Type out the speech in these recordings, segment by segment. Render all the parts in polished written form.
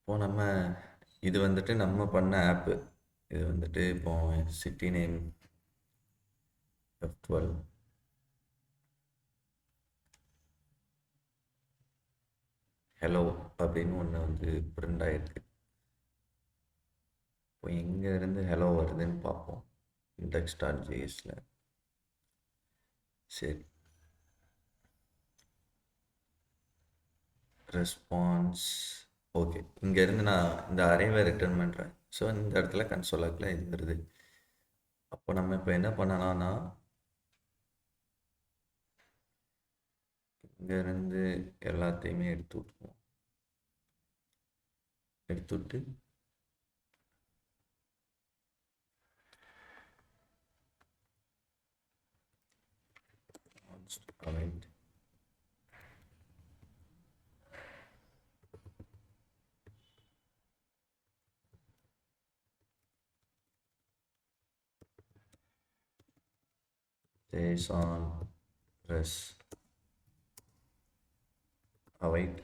இப்போ இது வந்துட்டு நம்ம பண்ண ஆப்பு. இது வந்துட்டு இப்போ சிட்டி நேம் F12 ஹலோ அப்படின்னு ஒன்று வந்து பிரிண்ட் ஆகிருக்கு. இப்போ எங்கேருந்து ஹலோ வருதுன்னு பார்ப்போம். index.jsல சரி, ரெஸ்பான்ஸ் ஓகே. இங்கேருந்து நான் இந்த அரேவை ரிட்டர்ன் பண்ணுறேன். ஸோ இந்த இடத்துல கன்சோலாக்கில் இது வருது. அப்போ நம்ம இப்போ என்ன பண்ணலாம்னா, இங்கேருந்து எல்லாத்தையுமே எடுத்து விட்டுருவோம். எடுத்துவிட்டு await JSON res await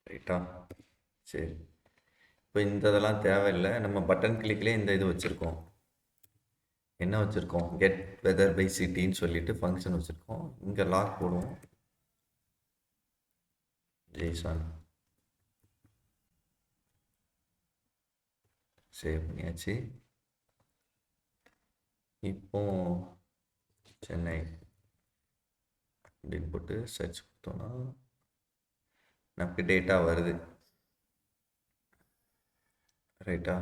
ரைட்டா. சரி, இப்போ இந்த இதெல்லாம் தேவையில்லை. நம்ம பட்டன் கிளிக்லேயே இந்த இது வச்சுருக்கோம். என்ன வச்சுருக்கோம்? கெட் வெதர் பை சிட்டின்னு சொல்லிட்டு ஃபங்க்ஷன் வச்சுருக்கோம். இங்கே லாக் போடுவோம். ஜேசன் சேவ் பண்ணியாச்சு. இப்போ சென்னை அப்படின்னு போட்டு சர்ச் கொடுத்தோன்னா நமக்கு டேட்டா வருது. ரைட்டா,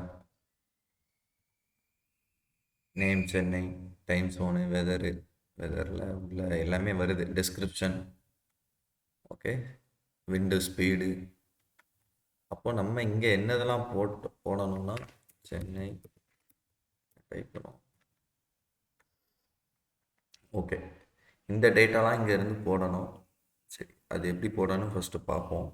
நேம் சென்னை, டைம் ஜோனு, வெதரில் உள்ள எல்லாமே வருது. டிஸ்கிரிப்ஷன் ஓகே, விண்டு ஸ்பீடு. அப்போ நம்ம இங்கே என்னதெல்லாம் போடணும்னா சென்னை டைப் பண்ணுவோம். ஓகே, இந்த டேட்டாலாம் இங்கேருந்து போடணும். சரி, அது எப்படி போடணும் ஃபஸ்ட்டு பார்ப்போம்.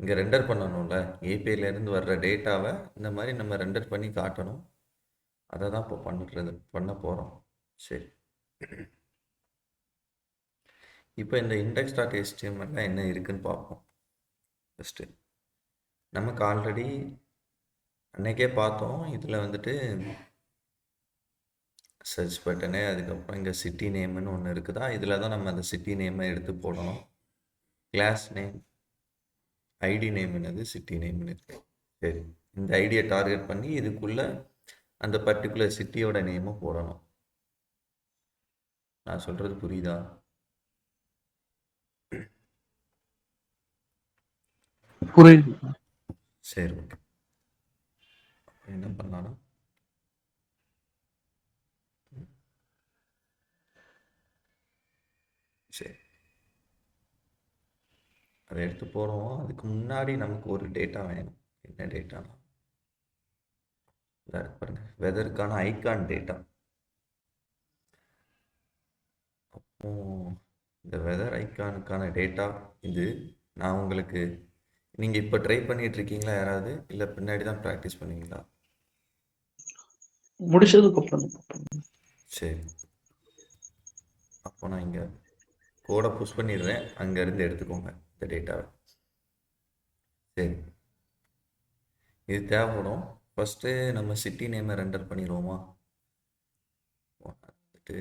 இங்கே ரெண்டர் பண்ணணும்ல, ஏபிஐலேருந்து வர்ற டேட்டாவை இந்த மாதிரி நம்ம ரெண்டர் பண்ணி காட்டணும். அதை தான் இப்போ பண்ண போகிறோம். சரி, இப்போ இந்த index.html என்ன இருக்குன்னு பார்ப்போம். ஃபஸ்ட்டு நமக்கு ஆல்ரெடி அன்றைக்கே பார்த்தோம். இதில் வந்துட்டு சர்ச் பட்டனு, அதுக்கப்புறம் இங்கே சிட்டி நேம்னு ஒன்று இருக்குதா. இதில் தான் நம்ம அந்த சிட்டி நேமை எடுத்து போடணும். கிளாஸ் நேம், ஐடி நேம் என்னது, சிட்டி நேம்னு இருக்கு. சரி, இந்த ஐடியை டார்கெட் பண்ணி இதுக்குள்ளே அந்த பர்டிகுலர் சிட்டியோட நேமை போடணும். நான் சொல்கிறது புரியுதா? புரியுது. சரி, ஓகே. என்ன பண்ணலான்னா, சரி, அதை எடுத்து போடுவோம். அதுக்கு முன்னாடி நமக்கு ஒரு டேட்டா வேணும். என்ன டேட்டானா, பாருங்க, வெதருக்கான ஐகான் டேட்டா. அப்போ இந்த வெதர் ஐகானுக்கான டேட்டா இது. நான் உங்களுக்கு, நீங்கள் இப்போ ட்ரை பண்ணிட்டு இருக்கீங்களா யாராவது, இல்லை பின்னாடி தான் ப்ராக்டிஸ் பண்ணுவீங்களா? முடிச்சதுக்கு அப்புறம். சரி, அப்போ நான் இங்கே கோடை புஷ் பண்ணிடுறேன். அங்கேருந்து எடுத்துக்கோங்க இந்த டேட்டாவை. சரி, இது தேவைப்படும். ஃபஸ்ட்டு நம்ம சிட்டி நேமை ரெண்டர் பண்ணிடுவோமா? வந்துட்டு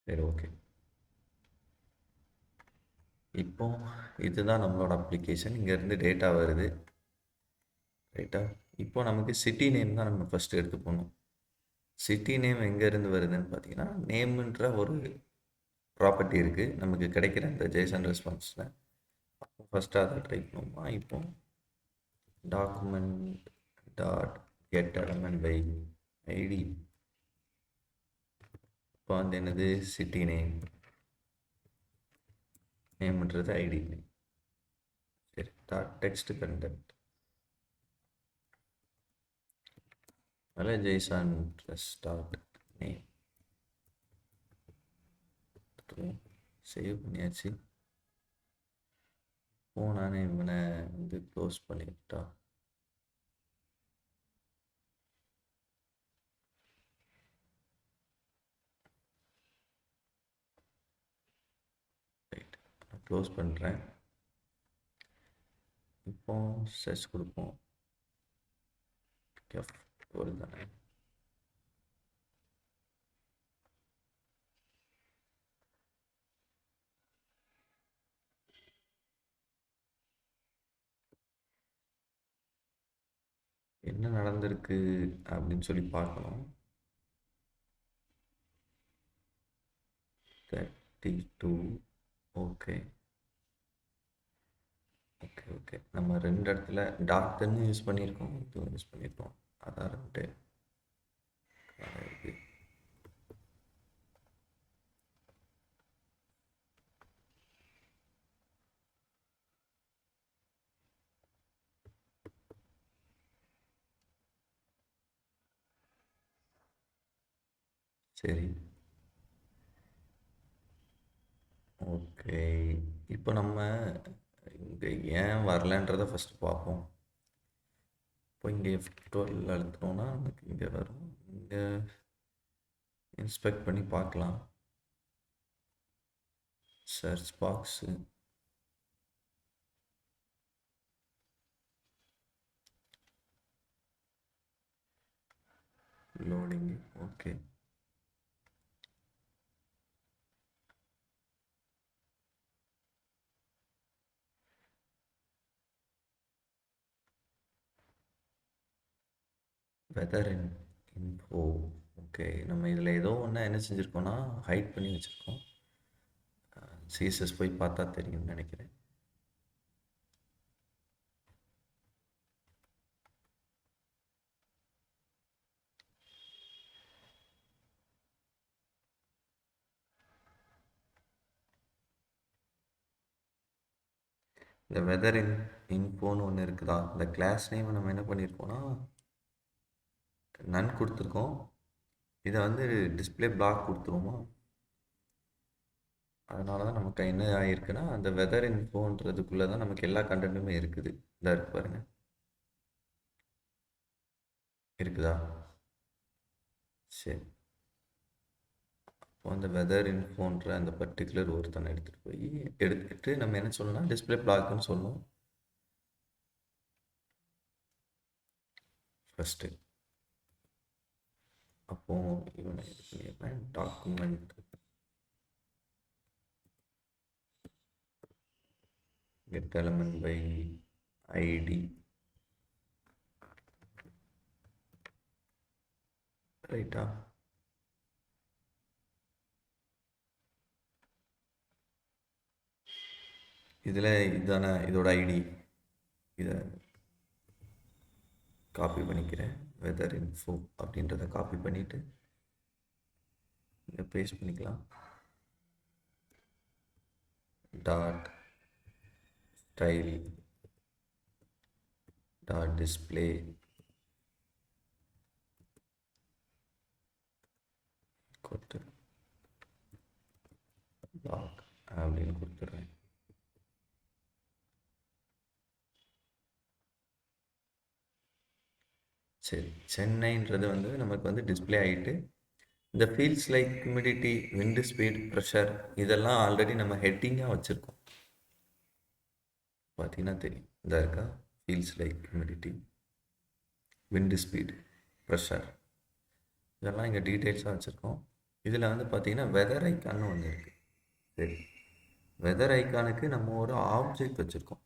சரி, ஓகே. இப்போ இதுதான் நம்மளோட அப்ளிகேஷன். இங்கேருந்து டேட்டா வருது. ரைட்டா, இப்போ நமக்கு சிட்டி நேம் தான் நம்ம ஃபஸ்ட்டு எடுத்து போகணும். சிட்டி நேம் எங்கேருந்து வருதுன்னு பார்த்தீங்கன்னா, நேம்ன்ற ஒரு ப்ராப்பர்ட்டி இருக்குது நமக்கு கிடைக்கிற இந்த ஜேசன் ரெஸ்பான்ஸில். அப்போ ஃபஸ்ட்டு அதை ட்ரை பண்ணுவோமா? இப்போ document dot get element by ID. இப்போ வந்து என்னது சிட்டி நேம்ன்றது ஐடி நேம். சரி, டாட் டெக்ஸ்ட் கண்டென்ட் அதில் ஜெய்சான் ஸ்டார்ட் நேம் சேவ் பண்ணியாச்சு. நான் இவனை வந்து க்ளோஸ் பண்ணிட்டா. ரைட், நான் க்ளோஸ் பண்ணுறேன். இப்போ சர்ச் கொடுப்போம். ஒரு தானே. என்ன நடந்திருக்கு அப்படின்னு சொல்லி பார்க்கணும். 32. Okay okay okay. நம்ம 2 இடத்துல டாட்னு யூஸ் பண்ணியிருக்கோம், இதுவும் யூஸ் பண்ணியிருக்கோம். அதான் 2 இருக்கு. சரி, ஓகே. இப்போ நம்ம இங்கே ஏன் வரலன்றதை ஃபஸ்ட்டு பார்ப்போம். இப்போ இங்கே F12 அழுத்தினோன்னா நமக்கு இங்கே வரும். இங்கே இன்ஸ்பெக்ட் பண்ணி பார்க்கலாம். Search box, loading. Okay, weather info. Okay, நம்ம இதில் ஏதோ ஒன்று என்ன செஞ்சுருக்கோன்னா ஹைட் பண்ணி வச்சுருக்கோம். சிஎஸ்எஸ் போய் பார்த்தா தெரியும்னு நினைக்கிறேன். இந்த வெதர் இன்ஃபோன்னு ஒன்று இருக்குதா, இந்த கிளாஸ் நேம் நம்ம என்ன பண்ணியிருக்கோன்னா நன் கொடுத்துருக்கோம். இதை வந்து டிஸ்பிளே பிளாக் கொடுத்துருவோமா. அதனால தான் நமக்கு என்ன ஆகிருக்குன்னா அந்த வெதர் இன்ஃபோன்றதுக்குள்ளே தான் நமக்கு எல்லா கண்டென்ட்டுமே இருக்குது. இதாக இருக்கு பாருங்க, இருக்குதா. சரி, அப்போ அந்த வெதர் இன்ஃபோன்ற அந்த பர்டிகுலர் ஒருத்தனை எடுத்துகிட்டு நம்ம என்ன சொல்லணும்னா டிஸ்பிளே பிளாக்னு சொல்லணும் ஃபஸ்ட்டு. அப்போ இவனை இது பண்ணிடுறேன். Document get element by ID. ரைட்டா. இதில் இதுதானே இதோட ஐடி. இதை காப்பி பண்ணிக்கிறேன். வெதர் இன்ஃபோ அப்படின்றத காப்பி பண்ணிவிட்டு இங்கே பேஸ்ட் பண்ணிக்கலாம். டாட் ஸ்டைல் டாட் டிஸ்பிளே கொடுத்து பிளாக் அப்படின்னு கொடுத்துட்றேன். சரி, சென்னைன்றது வந்து நமக்கு வந்து டிஸ்பிளே ஆகிட்டு இந்த ஃபீல்ஸ் லைக் ஹியூமிடிட்டி, விண்டு ஸ்பீட், ப்ரெஷர் இதெல்லாம் ஆல்ரெடி நம்ம ஹெட்டிங்காக வச்சுருக்கோம். பார்த்தீங்கன்னா தெரியும், இதாக இருக்கா. ஃபீல்ஸ் லைக் ஹியூமிடிட்டி, விண்டு ஸ்பீட், ப்ரெஷர் இதெல்லாம் இங்கே டீட்டெயில்ஸாக வச்சுருக்கோம். இதில் வந்து பார்த்திங்கன்னா வெதர் ஐக்கான்னு ஒன்று இருக்குது. சரி, வெதர் ஐக்கானுக்கு நம்ம ஒரு ஆப்ஜெக்ட் வச்சுருக்கோம்.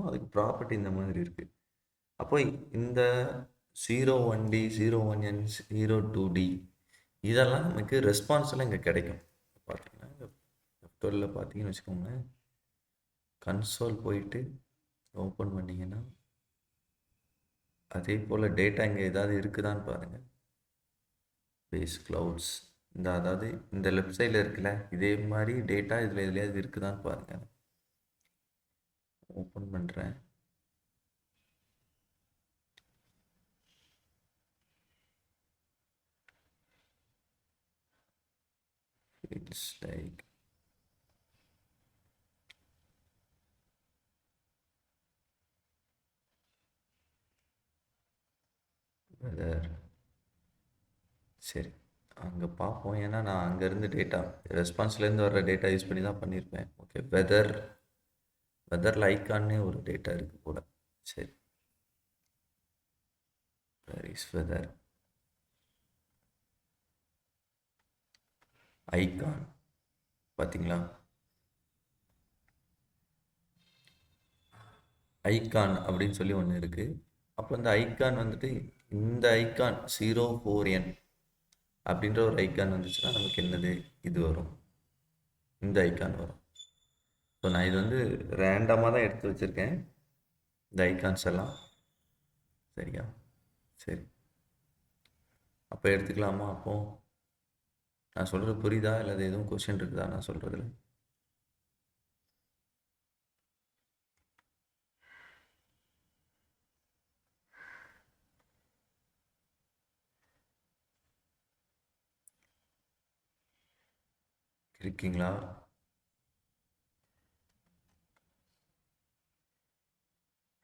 அதுக்கு ப்ராப்பர்ட்டி இந்த மாதிரி இருக்குது. அப்போ இந்த 01D, 01N, 02D இதெல்லாம் நமக்கு ரெஸ்பான்ஸில் இங்கே கிடைக்கும். பார்த்தீங்கன்னா F12 பார்த்தீங்கன்னு வச்சுக்கோங்களேன், கன்சோல் போயிட்டு ஓப்பன் பண்ணிங்கன்னா அதே போல் டேட்டா இங்கே ஏதாவது இருக்குதான்னு பாருங்கள். பேஸ் க்ளவுட்ஸ் அதாவது இந்த லெஃப்ட் சைடில் இருக்குல்ல, இதே மாதிரி டேட்டா இதில் எதுலையாவது இருக்குதான்னு பாருங்கள். ஓப்பன் பண்ணுறேன். It's like whether. சரி, அங்கே பார்ப்போம். ஏன்னா நான் அங்கேருந்து டேட்டா ரெஸ்பான்ஸ்லேருந்து வர்ற டேட்டா யூஸ் பண்ணி தான் பண்ணியிருப்பேன். ஓகே, வெதரில் ஐக்கான்னே ஒரு டேட்டா இருக்குது போல். சரி, வேர் இஸ் வெதர் ஐக்கான் பார்த்தீங்களா? ஐக்கான் அப்படின்னு சொல்லி ஒன்று இருக்குது. அப்போ இந்த ஐக்கான் வந்துட்டு இந்த ஐக்கான் 04N அப்படின்ற ஒரு ஐக்கான் வந்துச்சுன்னா நமக்கு என்னது இது வரும், இந்த ஐக்கான் வரும். ஸோ நான் இது வந்து ரேண்டமாக தான் எடுத்து வச்சுருக்கேன் இந்த ஐக்கான்ஸ் எல்லாம். சரியா? சரி, அப்போ எடுத்துக்கலாமா? அப்போ நான் சொல்கிறது புரியுதா இல்லை எதுவும் கொஸ்டின் இருக்குதா நான் சொல்கிறதுல? இருக்கீங்களா?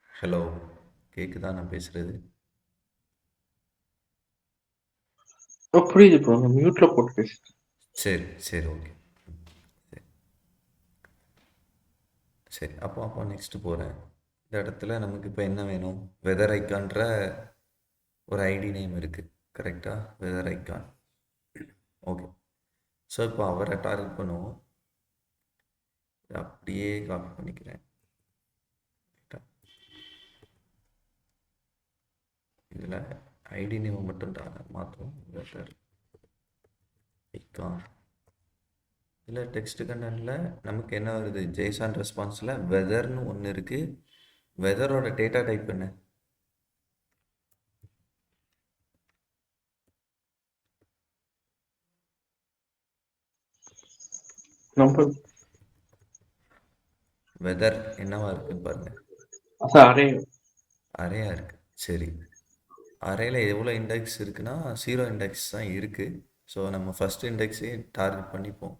ஹலோ, கேட்குதா நான் பேசுகிறது? புரியுது ப்ரோ, நான் மியூட்ல போட்டு பேசுறேன். சரி சரி, ஓகே. சரி சரி, அப்போ நெக்ஸ்ட்டு போகிறேன். இந்த இடத்துல நமக்கு இப்போ என்ன வேணும்? வெதர் ஐக்கான்ற ஒரு ஐடி நேம் இருக்குது, கரெக்டாக? Weather icon. ஓகே, ஸோ இப்போ அவரை டார்கெட் பண்ணுவோம். அப்படியே காப்பி பண்ணிக்கிறேன். இதில் ஐடி நேம் மட்டும் மாற்றுவோம். Weather icon. இதில் டெக்ஸ்ட் கண்டென்ட்டில் நமக்கு என்ன வருது? ஜேசான் ரெஸ்பான்ஸில் வெதர்னு ஒன்று இருக்குது. வெதரோட டேட்டா டைப் என்ன? நம்பர் வெதர் என்னவா இருக்குன்னு பாருங்கள். அரே அரேயா இருக்குது. சரி, அரேயில் எவ்வளோ இண்டெக்ஸ் இருக்குன்னா 0 இண்டெக்ஸ் தான் இருக்குது. ஸோ நம்ம ஃபஸ்ட் இண்டெக்ஸே டார்கெட் பண்ணிப்போம்.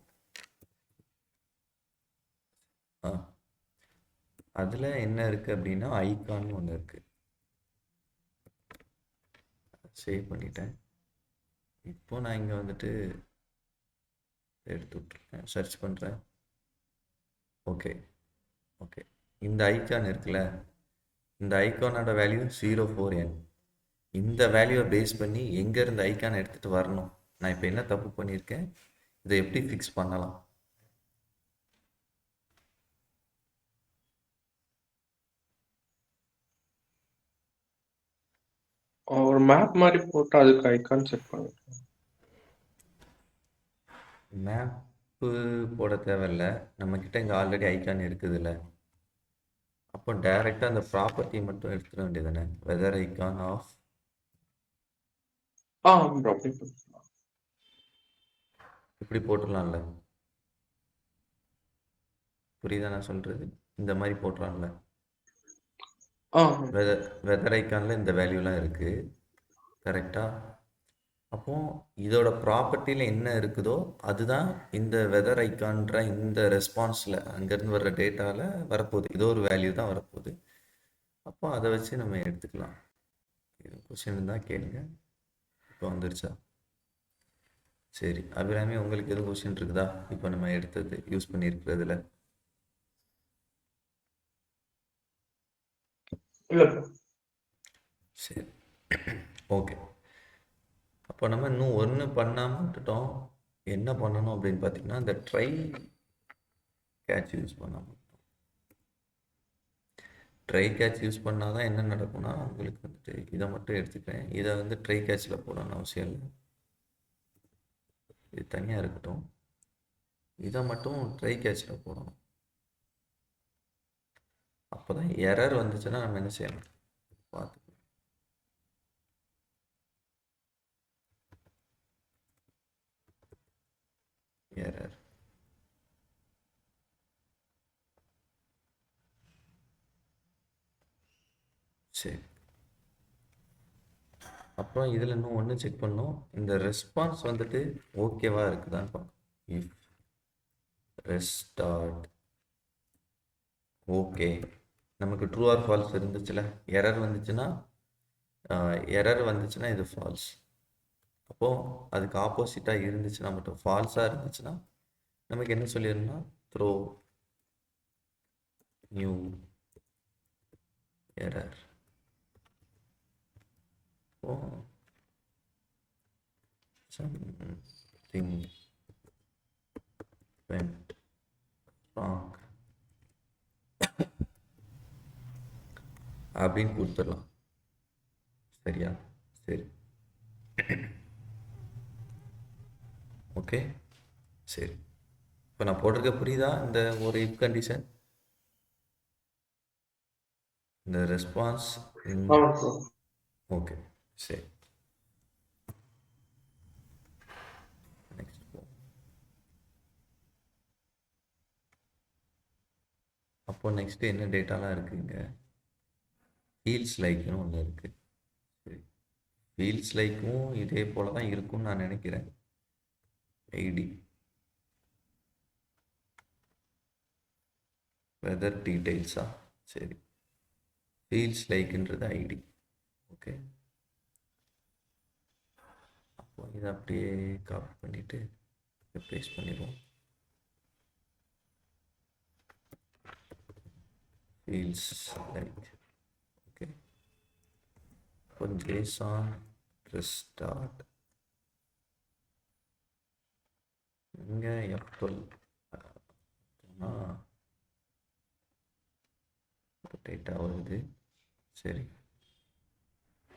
அதில் என்ன இருக்குது அப்படின்னா ஐக்கான் ஒன்று இருக்குது. சேவ் பண்ணிட்டேன். இப்போ நான் இங்கே வந்துட்டு எடுத்து விட்ருக்கேன், சர்ச் பண்ணுறேன். ஓகே ஓகே, இந்த ஐக்கான் இருக்குல்ல, இந்த ஐக்கானோட வேல்யூ 04N. இந்த வேல்யூவை பேஸ் பண்ணி எங்கேருந்து ஐக்கானை எடுத்துகிட்டு வரணும்? நான் இப்போ என்ன தப்பு பண்ணியிருக்கேன், இதை எப்படி ஃபிக்ஸ் பண்ணலாம்? ஒரு மேப் மாதிரி போட்டு அதுக்கு ஐகான் செட் பண்ணுங்க. மேப்பு போட தேவையில்ல, நம்மக்கிட்ட இங்கே ஆல்ரெடி ஐக்கான் இருக்குதுல்ல. அப்போ டைரெக்டாக அந்த ப்ராப்பர்ட்டி மட்டும் எடுத்துட வேண்டியதானே? வெதர் ஐக்கான் ஆஃப் ப்ரோ இப்படி போட்டுடலாம்ல. புரியுதா நான் சொல்கிறது? இந்த மாதிரி போட்டுடலாம்ல. வெதர் ஐக்கானில் இந்த வேல்யூலாம் இருக்குது, கரெக்டாக? அப்போது இதோட ப்ராப்பர்ட்டியில் என்ன இருக்குதோ அதுதான் இந்த வெதர் ஐக்கான்ற இந்த ரெஸ்பான்ஸில் அங்கேருந்து வர்ற டேட்டாவில் வரப்போகுது. இதோ ஒரு வேல்யூ தான் வரப்போகுது. அப்போ அதை வச்சு நம்ம எடுத்துக்கலாம். கொஸ்டின் தான் கேளுங்க. இப்போ வந்துருச்சா? சரி, அபிராமி, உங்களுக்கு எதுவும் கொஸ்டின் இருக்குதா இப்போ நம்ம எடுத்தது யூஸ் பண்ணியிருக்கிறதுல? இல்லை. சரி, ஓகே. அப்போ நம்ம இன்னும் ஒன்று பண்ணாமல் விட்டுட்டோம். என்ன பண்ணணும் அப்படின்னு பார்த்தீங்கன்னா, இந்த ட்ரை கேட்ச் யூஸ் பண்ணாமல். ட்ரை கேட்ச் யூஸ் பண்ணால் தான் என்ன நடக்கும்னா, உங்களுக்கு வந்துட்டு இதை மட்டும் எடுத்துக்கிறேன். இதை வந்து ட்ரை கேட்சில் போடணும்னு அவசியம் இல்லை, இது தனியாக இருக்கட்டும். இதை மட்டும் ட்ரை கேட்சில் போடணும். அப்போ தான் எரர் வந்துச்சுன்னா நம்ம என்ன செய்யணும் பார்த்து. எரர் சரி. அப்புறம் இதில் இன்னும் ஒன்று செக் பண்ணோம். இந்த ரெஸ்பான்ஸ் வந்துட்டு ஓகேவா இருக்குதான்னு பார்க்கணும். இஃப் ரெஸ்டார்ட் ஓகே, நமக்கு ட்ரூ ஆர் ஃபால்ஸ் இருந்துச்சுல, எரர் வந்துச்சுன்னா இது ஃபால்ஸ். அப்போது அதுக்கு ஆப்போசிட்டாக இருந்துச்சுன்னா மட்டும், ஃபால்ஸாக இருந்துச்சுன்னா நமக்கு என்ன சொல்லிடணும்னா த்ரோ நியூ எரர். ஓ something went wrong அப்படின்னு கொடுத்துடலாம். சரியா? சரி, ஓகே. சரி, இப்போ நான் போட்டிருக்க புரியுதா இந்த ஒரு இஃப் கண்டிஷன்? இந்த ரெஸ்பான்ஸ் ஆமாம் ப்ரோ. ஓகே. சரி, நெக்ஸ்ட் போ. அப்போ நெக்ஸ்ட் என்ன டேட்டாலாம் இருக்குங்க? ஃபீல்ஸ் லைக்னு ஒன்று இருக்குது. சரி, ஃபீல்ஸ் லைக்கும் இதே போல் தான் இருக்கும்னு நான் நினைக்கிறேன். ஐடி வெதர் டீட்டெயில்ஸா? சரி, ஃபீல்ஸ் லைக்ன்றது ஐடி. ஓகே, அப்போ இதை அப்படியே காப்பி பண்ணிவிட்டு பேஸ்ட் பண்ணிடுவோம். Feels like okay. இப்போ ஜேசான் ரெஸ்டார்ட் இங்கே F12 டேட்டா வருது. சரி,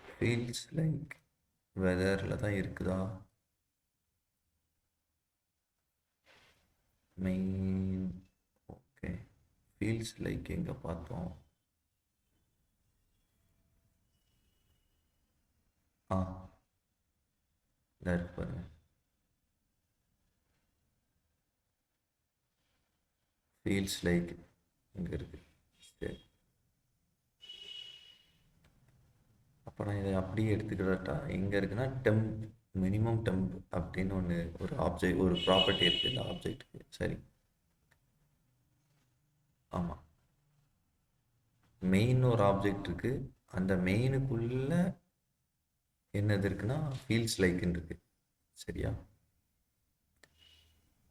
ஃபீல்ஸ் லைக் வெதரில் தான் இருக்குதா? Main okay. ஃபீல்ஸ் லைக் எங்கே பார்த்தோம்? இதாக இருக்கு பாருங்க. ஃபீல்ஸ் லைக் இங்கே இருக்குது. சரி, அப்போ நான் இதை அப்படியே எடுத்துக்கிட்டா எங்கே இருக்குன்னா டெம்ப், மினிமம் டெம்ப் அப்படின்னு ஒன்று ஒரு ஆப்ஜெக்ட், ஒரு ப்ராப்பர்ட்டி இருக்குது இந்த ஆப்ஜெக்ட்டுக்கு. சரி, ஆமாம், மெயின் ஒரு ஆப்ஜெக்ட் இருக்குது. அந்த மெயினுக்குள்ளே என்னது இருக்குன்னா ஃபீல்ஸ் லைக்னு இருக்குது. சரியா?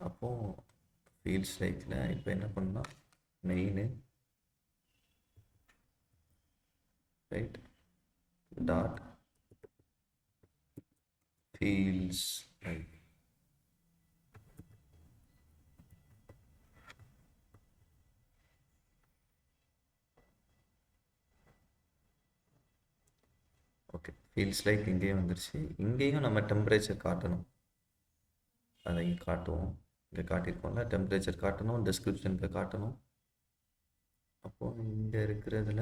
அப்போது ஃபீல்ஸ் லைக்கில் இப்போ என்ன பண்ணால் main right dot feels like. Okay, feels like இங்கேயும் வந்துருச்சு. இங்கேயும் நம்ம டெம்பரேச்சர் காட்டணும். அதை இங்கே காட்டுவோம். இங்கே காட்டியிருக்கோம்ல, டெம்பரேச்சர் காட்டணும், டிஸ்கிரிப்ஷனுக்கு காட்டணும். அப்போது இங்கே இருக்கிறதுல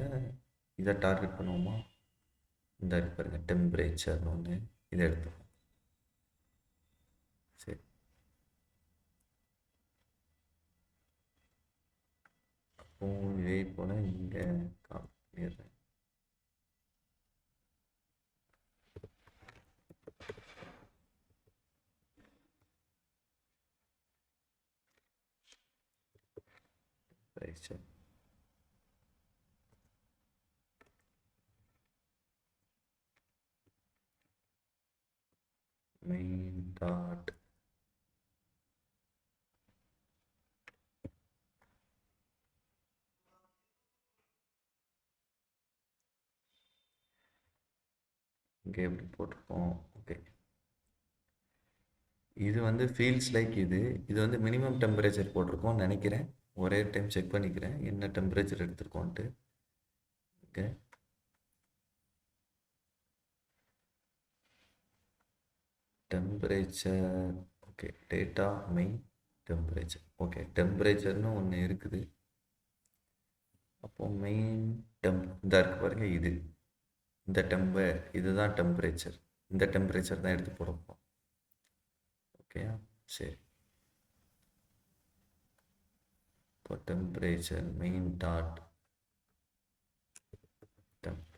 இதை டார்கெட் பண்ணுவோமா? இந்த இருக்கு பாருங்க டெம்பரேச்சர்னு ஒன்று, இதை எடுத்துப்போம். சரி, அப்போ இதே போல் இங்கே பண்ணிடுறேன். டெம்பரேச்சர் மெயின் டாட் இங்கே எப்படி போட்டிருக்கோம்? ஓகே, இது வந்து ஃபீல்ஸ் லைக் இது வந்து மினிமம் டெம்பரேச்சர் போட்டிருக்கோம்னு நினைக்கிறேன். ஒரே டைம் செக் பண்ணிக்கிறேன் என்ன டெம்பரேச்சர் எடுத்திருக்கோன்ட்டு. Okay, temperature okay, data main temperature. Okay, டெம்பரேச்சர்னு ஒன்று இருக்குது. அப்போ மெயின் டெம்ப் இந்த இருக்கு பாருங்க, இது இந்த இதுதான் டெம்பரேச்சர். இந்த டெம்பரேச்சர் தான் எடுத்து போடப்போம். ஓகேயா? சரி. இப்போ temperature main dot temp.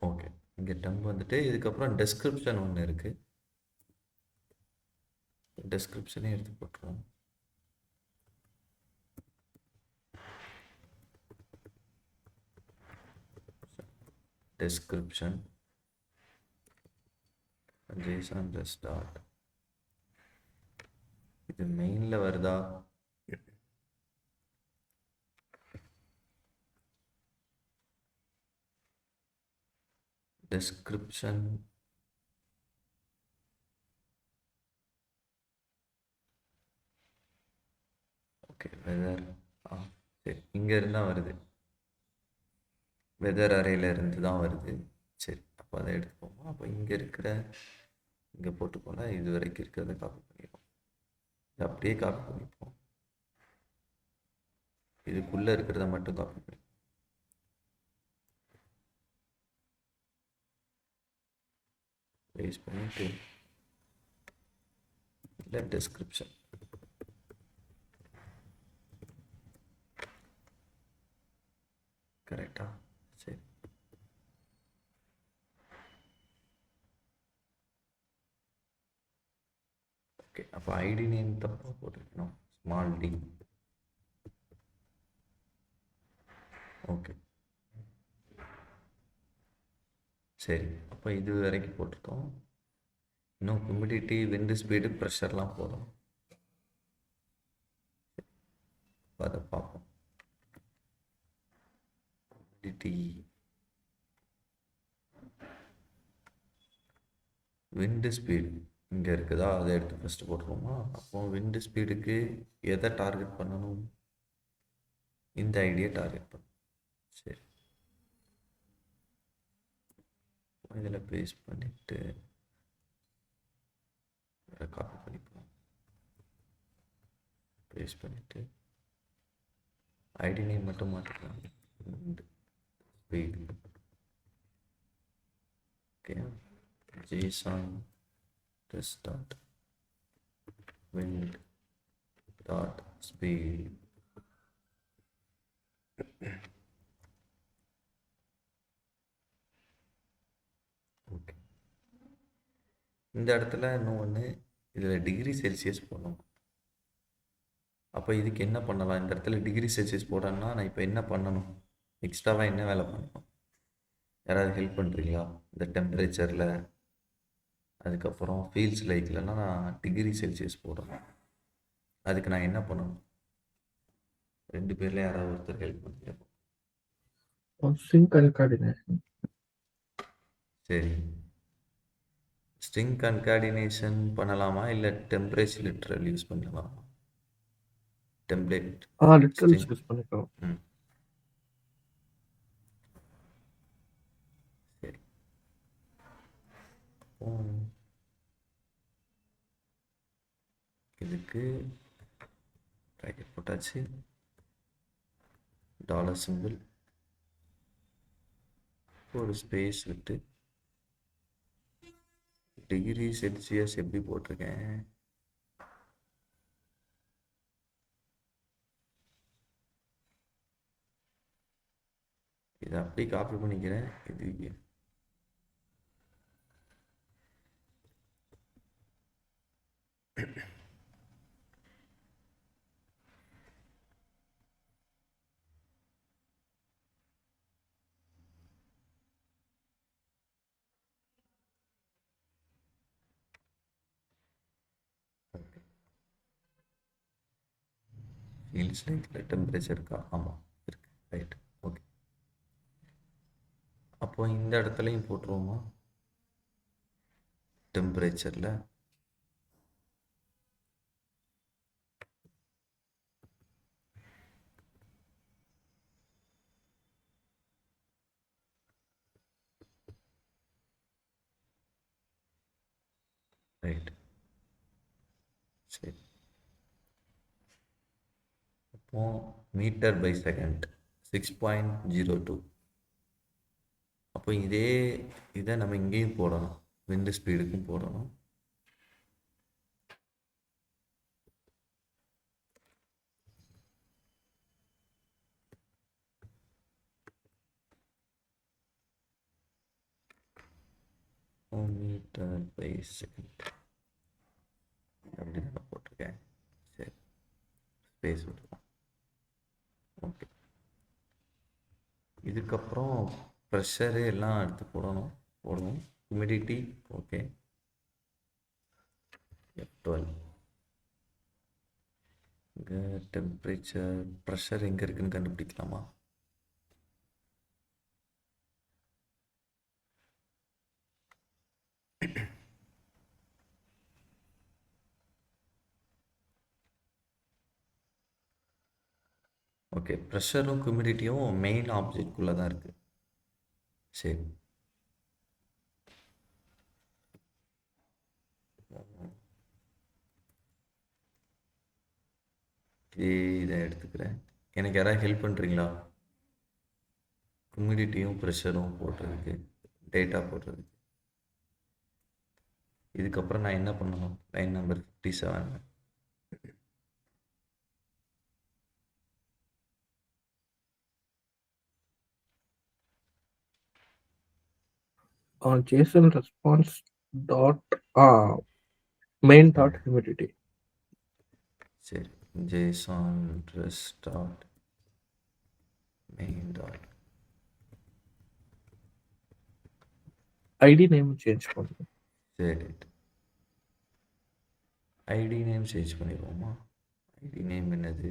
Okay, இங்கே டெம்ப் வந்துட்டு இதுக்கப்புறம் டெஸ்கிரிப்ஷன் ஒன்று இருக்குது. டெஸ்கிரிப்ஷனே எடுத்து போட்டுருவோம். description json start. இது மெயின்ல வருதா? description ஓகே வெதர் சரி, இங்கே இருந்தால் வருது, வெதர் அரேல இருந்து தான் வருது. சரி, அப்போ அதை எடுத்துப்போமா. அப்போ இங்கே இருக்கிற இங்கே போட்டு போனால் இது வரைக்கும் இருக்கிறத காப்பி பண்ணிடுவோம். இது அப்படியே காப்பி பண்ணிப்போம். இதுக்குள்ளே இருக்கிறத மட்டும் காப்பி பண்ணி பேஸ்ட் பண்ணிட்டு இல்லை டெஸ்கிரிப்ஷன் கரெக்டா? சரி, ஓகே. அப்போ ஐடி நேம் தப்பாக போட்டுருக்கணும், ஸ்மால் டி. ஓகே, சரி. அப்போ இது வரைக்கும் போட்டிருக்கோம். இன்னும் ஹியூமிடிட்டி, விண்டு ஸ்பீடு, ப்ரெஷர்லாம் போதும். அதை பார்ப்போம். ஹியூமிடிட்டி, விண்டு ஸ்பீடு இங்கே இருக்குதா, அதை எடுத்து ஃபஸ்ட்டு போட்டுருவோமா. அப்போ விண்டு ஸ்பீடுக்கு எதை டார்கெட் பண்ணணும்? இந்த ஐடியை டார்கெட் பண்ணணும். சரி, இதில் பேஸ்ட் பண்ணிவிட்டு காப்பி பண்ணிப்போம். பேஸ்ட் பண்ணிவிட்டு ஐடி நேம் மட்டும் மாற்றிக்கலாம், speed. Okay, json test dot wind dot speed. Okay, இந்த இடத்துல இன்னும் ஒன்று, இதில் டிகிரி செல்சியஸ் போடணும். அப்போ இதுக்கு என்ன பண்ணலாம்? இந்த இடத்துல டிகிரி செல்சியஸ் போடணும்னா நான் இப்போ என்ன பண்ணணும்? எக்ஸ்ட்ராவாக என்ன வேலை பண்ணணும்? யாராவது ஹெல்ப் பண்ணுறீங்களா? இந்த டெம்பரேச்சரில், அதுக்கப்புறம் ஃபீல்ஸ் லைக்லன்னா நான் டிகிரி செல்சியஸ் போடணும். அதுக்கு நான் என்ன பண்ணணும்? 2 பேரில் யாராவது ஒருத்தர் ஹெல்ப் பண்ணுறீங்க? sync concatenation. சரி, ஸ்ட்ரிங் கன்கார்டினேஷன் பண்ணலாமா, இல்லை டெம்பரேச்சர் லிட்ரல் யூஸ் பண்ணலாமா? டெம்ப்ளேட் லிட்டரல்ஸ் யூஸ் பண்ணிக்கலாம். சரி, இதுக்கு ப்ராக்கெட் போட்டாச்சு, டாலர் சிம்பிள், ஒரு ஸ்பேஸ் விட்டு டிகிரி செல்சியஸ் எப்படி போட்டிருக்கேன்? இதை அப்படி காப்பி பண்ணிக்கிறேன். இது ஃபீல்ஸ் லைக்கில் டெம்பரேச்சர் இருக்கா? ஆமாம் இருக்கு, ரைட். ஓகே, அப்போ இந்த இடத்துலையும் போட்டுருவோமா டெம்பரேச்சரில்? ரைட், சரி. அப்போ மீட்டர் பை செகண்ட் 6.02. அப்போ இதை நம்ம இங்கேயும் போடணும், விண்டு ஸ்பீடுக்கும் போடணும். மீட்டர் பை செகண்ட் அப்படி தான் போட்டிருக்கேன். சரி, ஸ்பேஸ் விட்டுருக்கோம். ஓகே, இதுக்கப்புறம் ப்ரெஷரு எல்லாம் எடுத்து போடணும். Humidity okay, F12. இங்கே டெம்பரேச்சர், ப்ரெஷர் எங்கே இருக்குன்னு கண்டுபிடிக்கலாமா? ஓகே, ப்ரெஷரும் ஹியூமிடிட்டியும் மெயின் ஆப்ஜெக்ட்குள்ளே தான் இருக்குது. சரி, இதை எடுத்துக்கிறேன். எனக்கு யாராவது ஹெல்ப் பண்ணுறீங்களா? ஹியூமிடிட்டியும் ப்ரெஷரும் போடுறதுக்கு, டேட்டா போடுறதுக்கு. இதுக்கப்புறம் நான் என்ன பண்ணணும்? Line number 57. JSON response dot main dot humidity. சரி, JSON res dot main dot ID name change பண்ணுங்க. சரி, ஐடி நேம் சேஞ்ச் பண்ணிடுவோமா? ஐடி நேம் என்னது?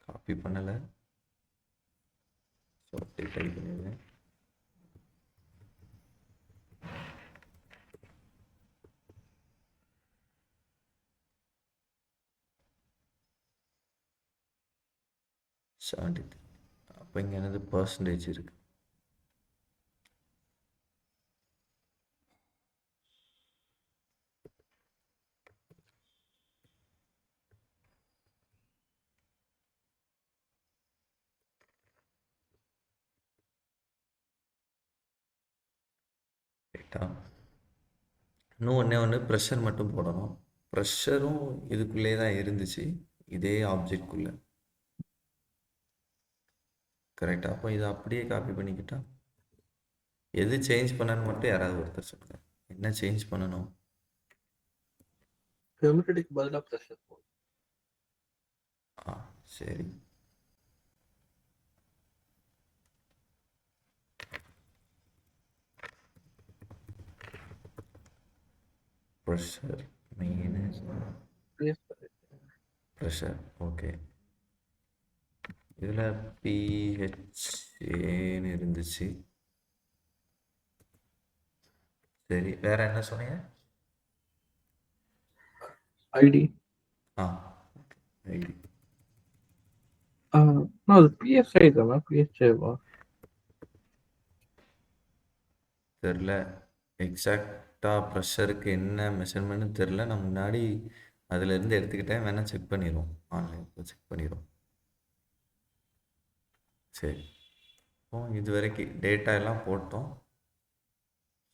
காப்பி பண்ணலை, ஸோ டைப் பண்ணிடுவேன். அப்போ இங்கே என்னது பர்சன்டேஜ் இருக்கு. ரைட்டா? இன்னும் ஒன்று ப்ரெஷர் மட்டும் போடணும். ப்ரெஷரும் இதுக்குள்ளே தான் இருந்துச்சு, இதே ஆப்ஜெக்ட்குள்ளே. கரெக்டாக? அப்போ இதை அப்படியே காப்பி பண்ணிக்கிட்டா எது சேஞ்ச் பண்ணணும்னு மட்டும் யாராவது ஒருத்தர் சொல்லுங்கள். என்ன சேஞ்ச் பண்ணணும்? ஹியூமிடிட்டிக்கு பதிலாக ப்ரெஷர் போடும். சரி, ப்ரெஷர் மைனஸ் ப்ரெஷர். ஓகே, இதில் பிஹெச்ஏன்னு இருந்துச்சு. சரி, வேற என்ன சொன்னீங்க? ஐடி. ஐடி. அது பிஎஸ்ஐ தானே, பிஹெச்ஏவா? தெரில, எக்ஸாக்டாக ப்ரெஷருக்கு என்ன மெஷர்மெண்ட்னு தெரில. நான் முன்னாடி அதிலேருந்து எடுத்துக்கிட்டேன், வேணால் செக் பண்ணிடுவோம், ஆன்லைனில் செக் பண்ணிடுவோம். சரி, இப்போ இது வரைக்கும் டேட்டா எல்லாம் போட்டோம்.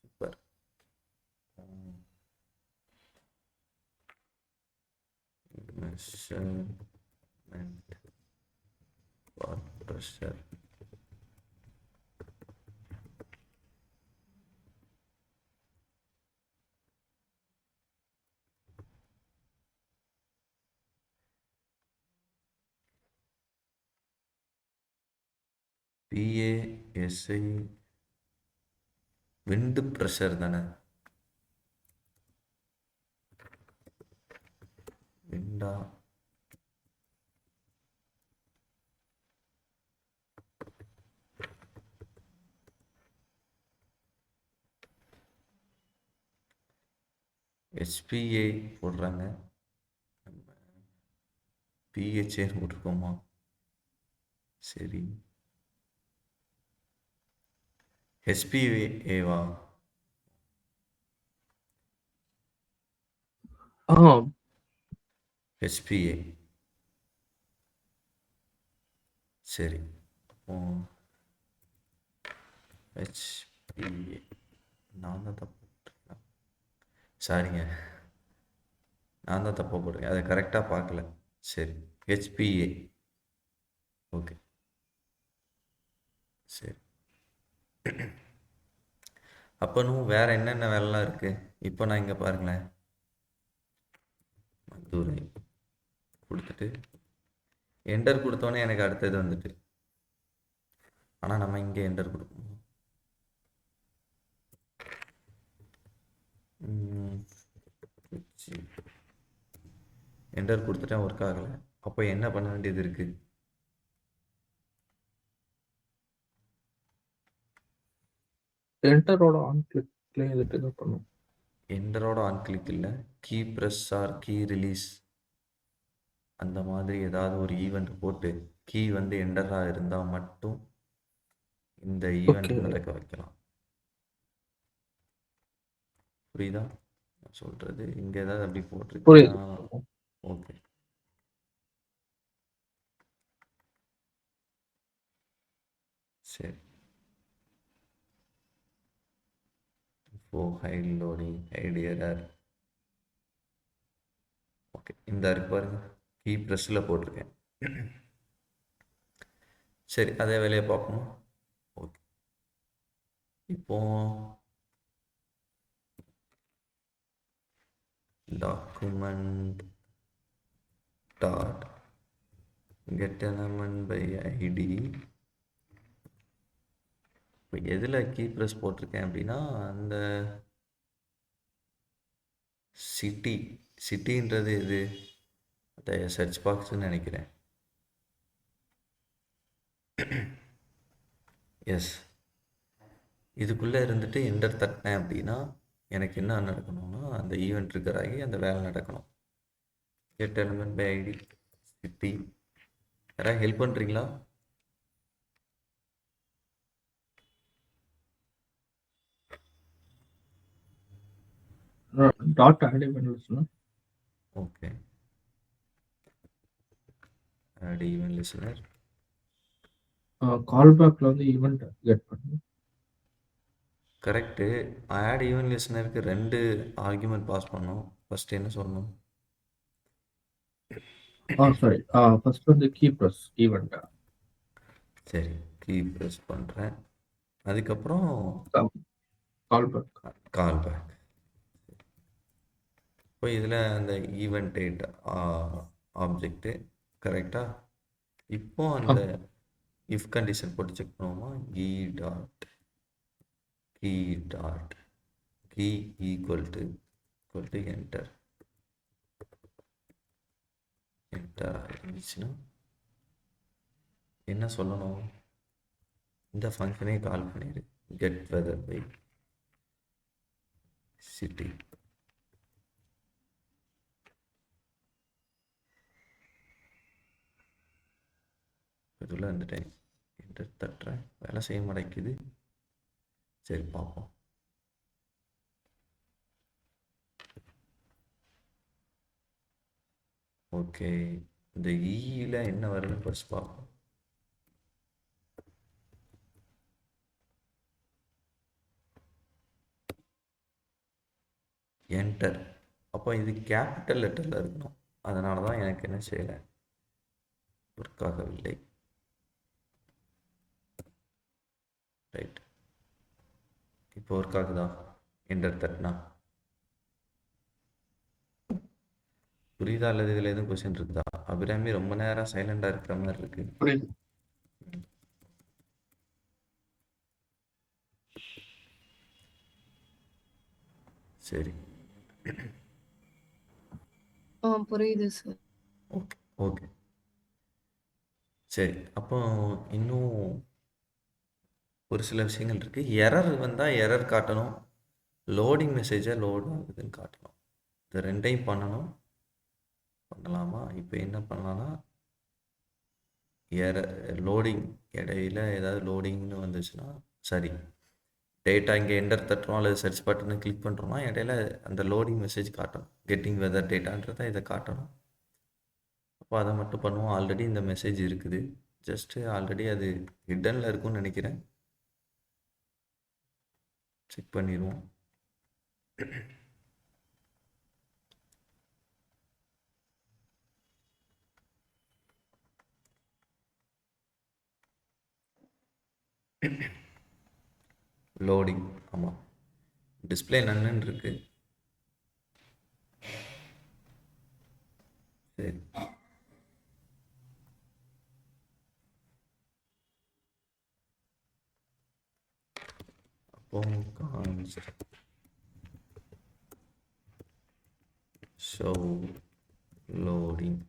Super. Measurement for pressure. PASI wind pressure தானே? விண்டா எஸ்பிஏ போடுறாங்க, பிஹெச்ஏ போட்டிருக்கோமா? சரி, எஸ்பிஏவா? ஆ ஹெச்பிஏ. சரி, அப்போ ஹெச்பிஏ நான் தான் தப்பு போட்டிருக்கேன். சாரிங்க, நான் தான் தப்பாக போட்டிருக்கேன், அதை கரெக்டாக பார்க்கல. சரி, ஹெச்பிஏ. ஓகே, சரி. அப்போனும் வேற என்னென்ன வேலைலாம் இருக்குது? இப்போ நான் இங்கே பாருங்களேன், மதுரை கொடுத்துட்டு என்டர் கொடுத்தோன்னே எனக்கு அடுத்தது வந்துட்டு, ஆனால் நம்ம இங்கே என்டர் கொடுக்கணும். என்டர் கொடுத்துட்டேன், ஒர்க் ஆகலை. அப்போ என்ன பண்ண வேண்டியது இருக்குது? என்டரோட ஆன் கிளிக்ல இதுக்கு இதை பண்ணும். என்டரோட ஆன் கிளிக் இல்லை, key press or key release அந்த மாதிரி ஏதாவது ஒரு ஈவெண்ட் போட்டு கீ வந்து என்டராக இருந்தால் மட்டும் இந்த ஈவெண்ட் ஓகே நடக்க வைக்கலாம். புரியுதா நான் சொல்கிறது? இங்கே ஏதாவது அப்படி புரியுது. போட்டிருக்கீங்கன்னா ஓகே. சரி, இப்போ hide loading hide error. Okay, இந்த இருக்கு பாருங்க, கீ ப்ரெஸ்ஸில் போட்டிருக்கேன். சரி, அதே வேலையை பார்ப்போமா? ஓகே, இப்போ document dot get element by ID. இப்போ எதில் கீ ப்ரெஸ் போட்டிருக்கேன் அப்படின்னா, அந்த சிட்டின்றது எது, அந்த சர்ச் பாக்ஸ்ன்னு நினைக்கிறேன். எஸ், இதுக்குள்ளே இருந்துட்டு என்டர் தட்டினேன் அப்படின்னா எனக்கு என்ன நடக்கணும்னா, அந்த ஈவெண்ட் ட்ரிகர் ஆகி அந்த வேலை நடக்கணும். Get element by ID city. யாராவது ஹெல்ப் பண்ணுறீங்களா? Dot add event okay, add event listener. Call பேக்ல வந்து ஈவெண்ட் கெட் பண்ணு. கரெக்டு. ஆட் ஈவெண்ட் லிசனருக்கு 2 ஆர்குமெண்ட் பாஸ் பண்ணோம். ஃபஸ்ட்டு என்ன சொல்லணும்? சாரி, ஃபர்ஸ்ட் வந்து கீ ப்ரெஸ் ஈவெண்ட். சரி, கீ ப்ரெஸ் பண்ணுறேன், அதுக்கப்புறம் கால் பேக். Call back. இப்போ இதில் அந்த ஈவெண்ட் டேட் ஆப்ஜெக்ட்டு கரெக்டாக. இப்போ அந்த இஃப் கண்டிஷன் போட்டு செக் பண்ணுவோமா? Key dot key equal to enter. Enter ஆகிடுச்சுன்னா என்ன சொல்லணும்? இந்த ஃபங்க்ஷனே கால் பண்ணிடு, கெட் வெதர் பை சிட்டி. இதில் வந்துட்டேன், என்டர் தட்டுறேன், வேலை செய்ய மாட்டேங்குது. சரி, பார்ப்போம். ஓகே, இந்த ஈயில் என்ன வருதுன்னு ஃபர்ஸ்ட் பார்ப்போம். என்டர். அப்போ இது கேபிட்டல் லெட்டரில் இருக்கணும், அதனால தான் எனக்கு என்ன செய்யலை, ஒர்க் ஆகவில்லை. ரைட், இப்போ ஒர்க் ஆகுதா? என்டர் தட்டினா புரியுதா? அல்லது இதில் எதுவும் கொஸ்டின் இருக்குதா? அபிராமி ரொம்ப நேரம் சைலண்டாக இருக்கிற மாதிரி இருக்கு. புரியுது. சரி, புரியுது சார். Okay okay. சரி, அப்போ இன்னும் ஒரு சில விஷயங்கள் இருக்குது. எரர் வந்தால் எரர் காட்டணும், லோடிங் மெசேஜை லோட் ஆகுதுன்னு காட்டணும். இது ரெண்டையும் பண்ணலாமா? இப்போ என்ன பண்ணலான்னா, லோடிங் இடையில ஏதாவது லோடிங்னு வந்துச்சுன்னா, சரி, டேட்டா இங்கே என்டர் தட்டுறோம் அல்லது சர்ச் பட்டனை கிளிக் பண்ணுறோம்னா இடையில அந்த லோடிங் மெசேஜ் காட்டணும். கெட்டிங் வெதர் டேட்டான்றதை இதை காட்டணும். அப்போ அதை மட்டும் பண்ணுவோம். ஆல்ரெடி இந்த மெசேஜ் இருக்குது. ஜஸ்ட்டு ஆல்ரெடி அது ஹிட்டனில் இருக்கும்னு நினைக்கிறேன். செக் பண்ணிடுவோம். லோடிங். ஆமாம், டிஸ்பிளே நன்னு இருக்கு. சரி, அப்போ ஷோ லோடிங்.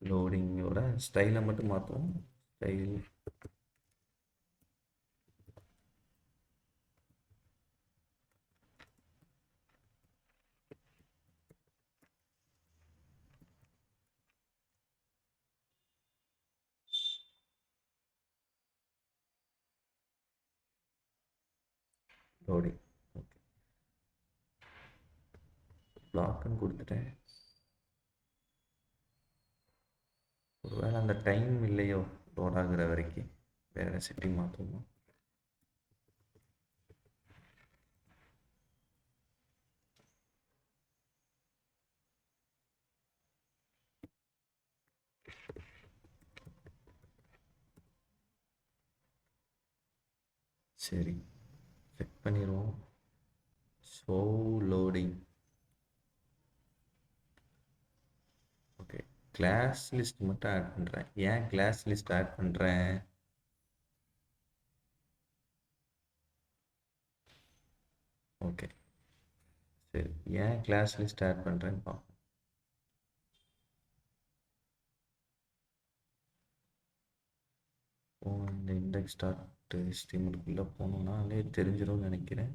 லோடிங்கோட ஸ்டைலை மட்டும் மாற்றுவோம். Style loading. ஓகே, பிளாக்னு கொடுத்துட்டேன். ஒருவேளை அந்த டைம் இல்லையோ லோட் ஆகுற வரைக்கும் வேறு செட்டிங் மாற்றணும். சரி, செக் பண்ணிடுவோம். Show loading. Okay, class list மட்டும் ஆட் பண்ணுறேன். ஏன் கிளாஸ் லிஸ்ட் ஆட் பண்ணுறேன்? ஓகே, சரி, ஏன் கிளாஸ் லிஸ்ட் ஆட் பண்ணுறேன்னு பார்ப்போம். இந்த இண்டெக்ஸ் டாட் HTML-க்குள்ளே போனோம்னாலே தெரிஞ்சிடும்னு நினைக்கிறேன்.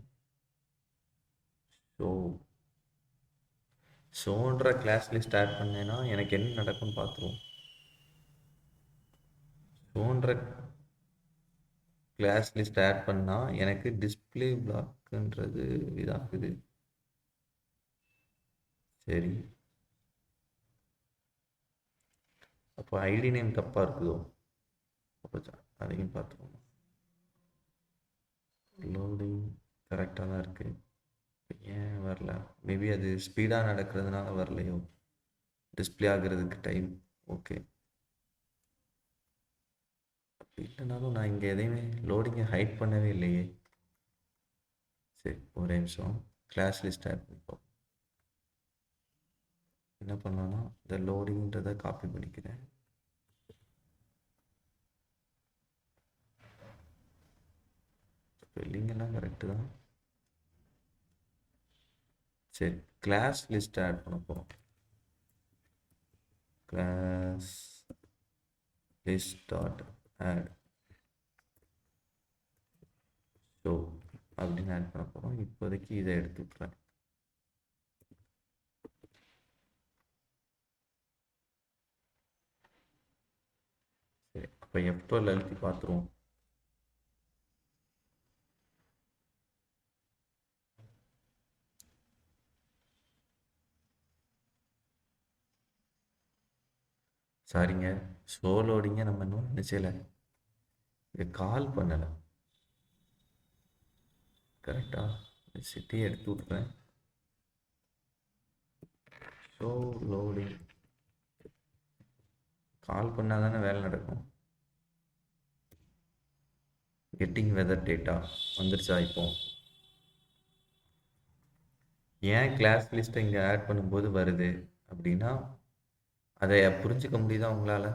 ஷோன்ற கிளாஸ் லிஸ்ட் ஆட் பண்ணேன்னா எனக்கு என்ன நடக்கும்னு பார்த்துருவோம். ஷோன்ற கிளாஸ் லிஸ்ட் ஆட் பண்ணால் எனக்கு டிஸ்பிளே பிளாக்ன்றது இதாகுது. சரி, அப்போ ஐடி நேம் தப்பாக இருக்குதோ? அப்போ அதையும் பார்த்துருவோம். லோடிங் கரெக்டாக தான் இருக்குது. ஏன் வரல? மேபி அது ஸ்பீடாக நடக்கிறதுனால வரலையோ, டிஸ்பிளே ஆகுறதுக்கு டைம். ஓகே, இல்லைனாலும் நான் இங்கே எதையுமே லோடிங்கை ஹைட் பண்ணவே இல்லையே. சரி, ஒரே நிமிஷம். கிளாஸ் லிஸ்ட் ஆட் பண்ணிப்போம். என்ன பண்ணலான்னா இந்த லோடிங்கிறத காப்பி பண்ணிக்கிறேன். ஸ்பெல்லிங் எல்லாம் கரெக்டு தான். சரி, கிளாஸ் லிஸ்ட் ஆட் பண்ண போகிறோம். Class list dot add show அப்படின்னு ஆட் பண்ண போகிறோம். இப்போதைக்கு இதை எடுத்து விட்றேன். சரி, அப்போ F12 அழுத்தி பார்த்துருவோம். சாரிங்க, ஸ்லோ லோடிங்க நம்ம இன்னும் நினச்சல, இதை கால் பண்ணலை. கரெக்டாக சிட்டியை எடுத்து விட்றேன். ஷோ லோடிங் கால் பண்ணால் தானே வேலை நடக்கும். கெட்டிங் வெதர் டேட்டா வந்துருச்சா? இப்போ ஏன் கிளாஸ் லிஸ்ட்டை இங்கே ஆட் பண்ணும்போது வருது அப்படின்னா அதை புரிஞ்சுக்க முடியுதா உங்களால்?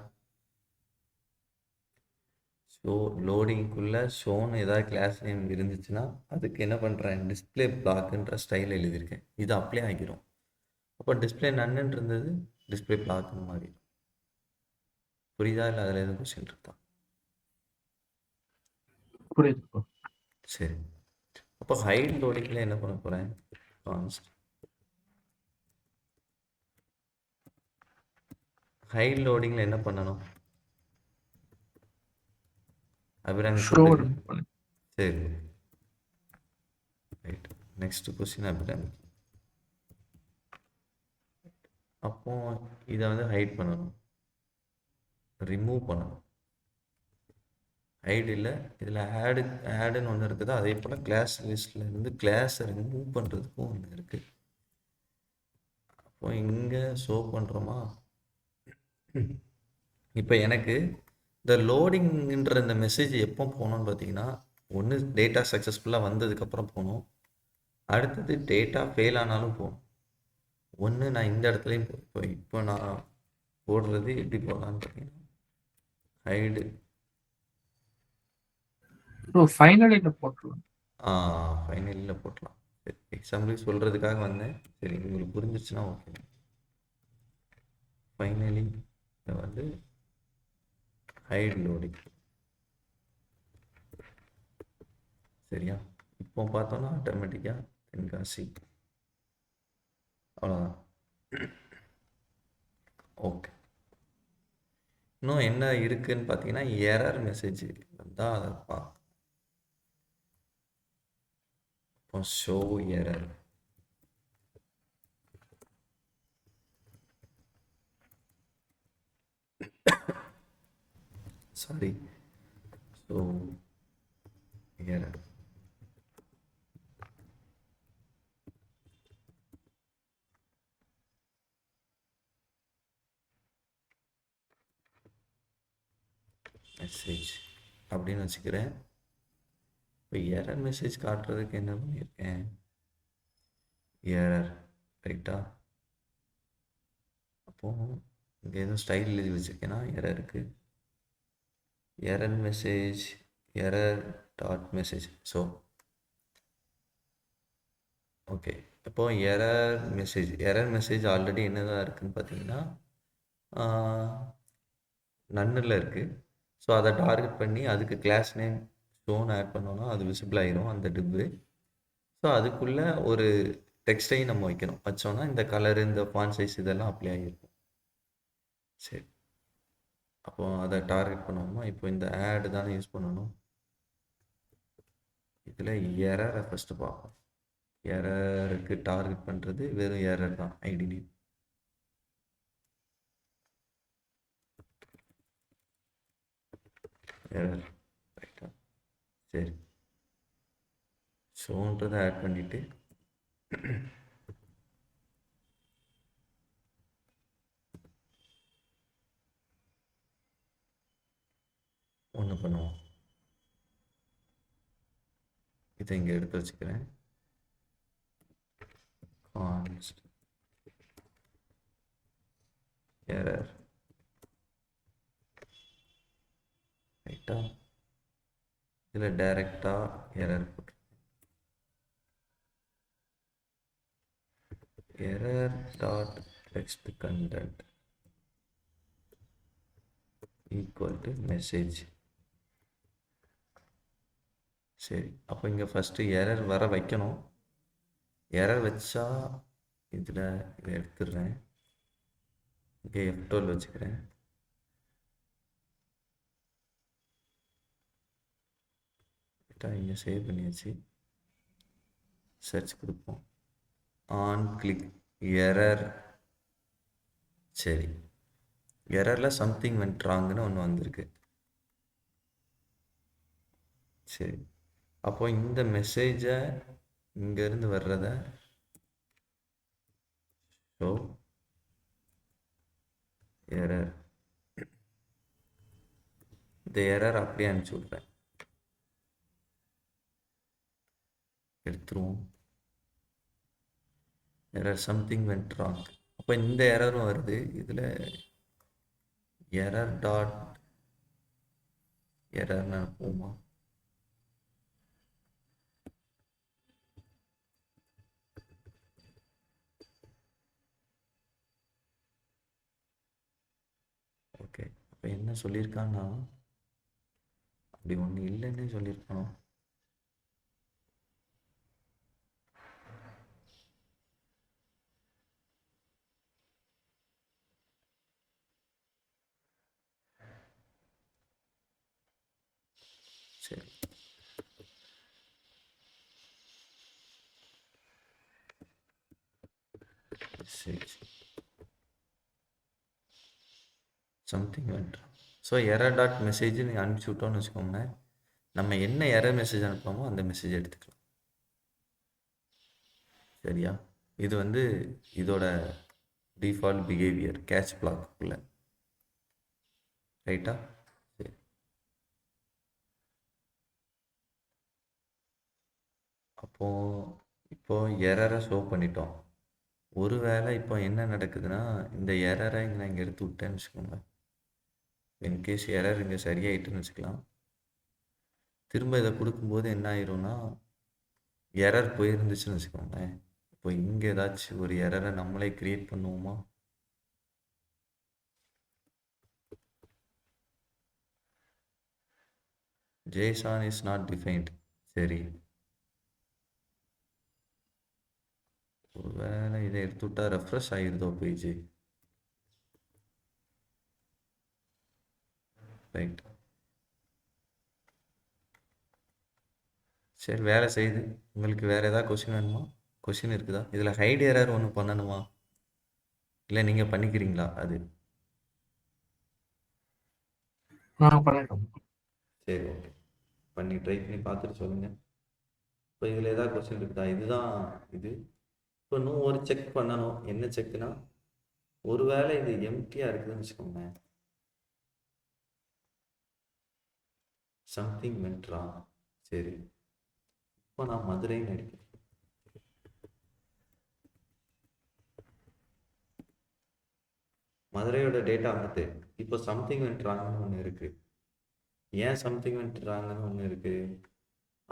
ஷோ லோடிங்குள்ளே ஷோன்னு ஏதாவது கிளாஸ் நேம் இருந்துச்சுன்னா அதுக்கு என்ன பண்ணுறேன், டிஸ்பிளே பிளாக்ன்ற ஸ்டைல் எழுதியிருக்கேன். இது அப்ளை ஆகிரும். அப்போ டிஸ்பிளே நன்னு இருந்தது, டிஸ்பிளே பிளாக்னு மாறிடும். புரியுதா? இல்லை அதில் எதுவும் கொஸ்டின் இருக்கா? புரியுது ப்ரோ. சரி. அப்போ ஹைட் லோடிங்கில் என்ன பண்ண போகிறேன்? கான்ஸ்ட் ஹைட் லோடிங்கில் என்ன பண்ணணும்? அபிராமி ஷோ சொல்லுங்க. பண்ணு. சரி, ரைட். Next question Abirami. அப்போ இதை வந்து ஹைட் பண்ணணும், ரிமூவ் பண்ணணும். ஹைட் இல்லை, இதில் ஆடுன்னு ஒன்று இருக்குது. அதே போல் கிளாஸ் லிஸ்ட்லேருந்து கிளாஸை ரிமூவ் பண்ணுறதுக்கும் ஒன்று இருக்குது. அப்போ இங்கே ஷோ பண்ணுறோமா? இப்போ எனக்கு இந்த லோடிங்ன்ற இந்த மெசேஜ் எப்போ போகணும்னு பார்த்தீங்கன்னா, ஒன்று டேட்டா சக்ஸஸ்ஃபுல்லாக வந்ததுக்கப்புறம் போகணும், அடுத்தது டேட்டா ஃபெயில் ஆனாலும் போகணும். ஒன்று நான் இந்த இடத்துலையும் இப்போ நான் போடுறது எப்படி போடலான்னு பார்த்தீங்கன்னா, ஹைடு ப்ரோ ஃபைனலில் போட்டுருவோம். ஃபைனலில் போட்டலாம். சரி, எக்ஸாம்பிளுக்கு சொல்கிறதுக்காக வந்தேன். சரி, உங்களுக்கு புரிஞ்சிச்சுன்னா ஓகே. ஃபைனலி இதை வந்து ஹைட் லோடிங். சரியா? இப்போ பார்த்தோன்னா ஆட்டோமேட்டிக்காக தென்காசி, அவ்வளோதான். ஓகே. இன்னும் என்ன இருக்குன்னு பார்த்தீங்கன்னா, எரர் மெசேஜ் வந்தால் அதை பார்க்கணும். இப்போ show error. Sorry, show error. Message அப்படின்னு வச்சுக்கிறேன். இப்போ எரர் மெசேஜ் காட்டுறதுக்கு என்ன பண்ணியிருக்கேன்? எரர், ரைட்டா? அப்போது இங்கே எதுவும் ஸ்டைல் எழுதி வச்சுருக்கேன்னா எரருக்கு error message, error dot message. So okay, இப்போது எரர் மெசேஜ் ஆல்ரெடி என்னதான் இருக்குதுன்னு பார்த்தீங்கன்னா, நன்னில் இருக்குது. ஸோ அதை டார்கெட் பண்ணி அதுக்கு கிளாஸ் நேம் ஷோன் ஆட் பண்ணோன்னா அது விசிபிள் ஆயிரும் அந்த டிப்பு. ஸோ அதுக்குள்ளே ஒரு டெக்ஸ்டையும் நம்ம வைக்கணும். வச்சோன்னா இந்த கலரு, இந்த ஃபாண்ட் சைஸ் இதெல்லாம் அப்ளை ஆகிருக்கும். சரி, அப்போ அதை டார்கெட் பண்ணுவோமா? இப்போ இந்த ஆடு தானே யூஸ் பண்ணணும். இதில் எரரை ஃபஸ்ட்டு பார்ப்போம். எரருக்கு டார்கெட் பண்ணுறது வெறும் எரர் தான், ஐடி நேம். எரர், ரைட்டா? சரி, ஷோன்றதை ஆட் பண்ணிவிட்டு ஒன்று பண்ணுவோம். இதை இங்கே எடுத்து வச்சுக்கிறேன். கான்ஸ்ட் எரர், ரைட்டா? இதில் டைரெக்டாக எரர் போட்டு error dot text content equal to message. சரி, அப்போ இங்கே ஃபஸ்ட்டு எரர் வர வைக்கணும். எரர் வச்சா இதில் இதை எடுத்துடுறேன். இங்கே F12 வச்சுக்கிறேன். இங்கே சேவ் பண்ணியாச்சு. சர்ச் கொடுப்போம். On click error. சரி, எரரில் சம்திங் வென்ட் ராங்குன்னு ஒன்று வந்திருக்கு. சரி, அப்போ இந்த மெசேஜை இங்கேருந்து வர்றத ஷோ எரர், இந்த எரர் அப்படியே அனுப்பிச்சி விட்றேன். எடுத்துருவோம். Error something went wrong. அப்போ இந்த எரரும் வருது. இதில் எரர் டாட் எரர்னு அனுப்புவோமா? ஓகே, அப்போ என்ன சொல்லியிருக்கான்னா, அப்படி ஒன்று இல்லைன்னு சொல்லியிருக்கானோ. சரி சம்திங் வந்துடும். ஸோ எரர் டாட் மெசேஜ் நீங்கள் அனுப்பிச்சி விட்டோன்னு வச்சுக்கோங்களேன், நம்ம என்ன எரர் மெசேஜ் அனுப்புகிறோமோ அந்த மெசேஜ் எடுத்துக்கலாம். சரியா? இது வந்து இதோட டிஃபால்ட் பிஹேவியர் கேட்ச் பிளாக்குள்ள. ரைட்டா? சரி. இப்போ எரரை ஷோ பண்ணிட்டோம். ஒருவேளை இப்போ என்ன நடக்குதுன்னா, இந்த எரரை நான் இங்கே எடுத்து விட்டேன்னு வச்சுக்கோங்க. இன்கேஸ் எரர் இங்கே சரியாயிட்டுன்னு வச்சுக்கலாம். திரும்ப இதை கொடுக்கும்போது என்ன ஆயிரும்னா, எரர் போயிருந்துச்சுன்னு வச்சுக்கோங்களேன். இப்போ இங்கே ஏதாச்சும் ஒரு எரரை நம்மளே கிரியேட் பண்ணுவோமா? JSON is not defined. சரி, ஒருவேளை இதை எடுத்து விட்டா ரெஃப்ரெஷ் ஆகிருதோ பேஜ். ரைட், சரி வேலை செய்யுது. உங்களுக்கு வேறு ஏதாவது கொஷின் வேணுமா? கொஷின் இருக்குதா? இதில் ஹைட் எரர் ஒன்று பண்ணணுமா, இல்லை நீங்கள் பண்ணிக்கிறீங்களா? அது பண்ணிட்டோம். சரி, ஓகே, பண்ணி ட்ரை பண்ணி பார்த்துட்டு சொல்லுங்கள். இப்போ இதில் ஏதாவது கொஸ்டின் இருக்குதா? இதுதான் இது. இப்போ இன்னும் ஒரு செக் பண்ணணும். என்ன செக்குனா, ஒருவேளை இது எம்டியாக இருக்குதுன்னு வச்சுக்கோங்க, சம்திங் வென்ட்ரா. சரி, இப்போ நான் மதுரைன்னு அடிக்கிறேன். மதுரையோட டேட்டா வந்து இப்போ சம்திங் வென்ட்ராங்கன்னு ஒன்று இருக்குது. ஏன் சம்திங் வென்ட்ராங்கன்னு ஒன்று இருக்குது?